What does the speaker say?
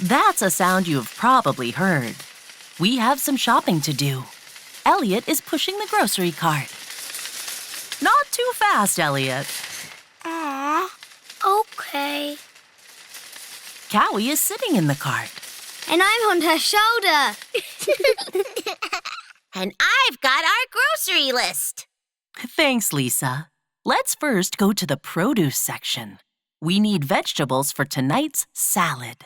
That's a sound you've probably heard. We have some shopping to do. Elliot is pushing the grocery cart. Not too fast, Elliot. Okay. Cowie is sitting in the cart. And I'm on her shoulder. And I've got our grocery list. Thanks, Lisa. Let's first go to the produce section. We need vegetables for tonight's salad.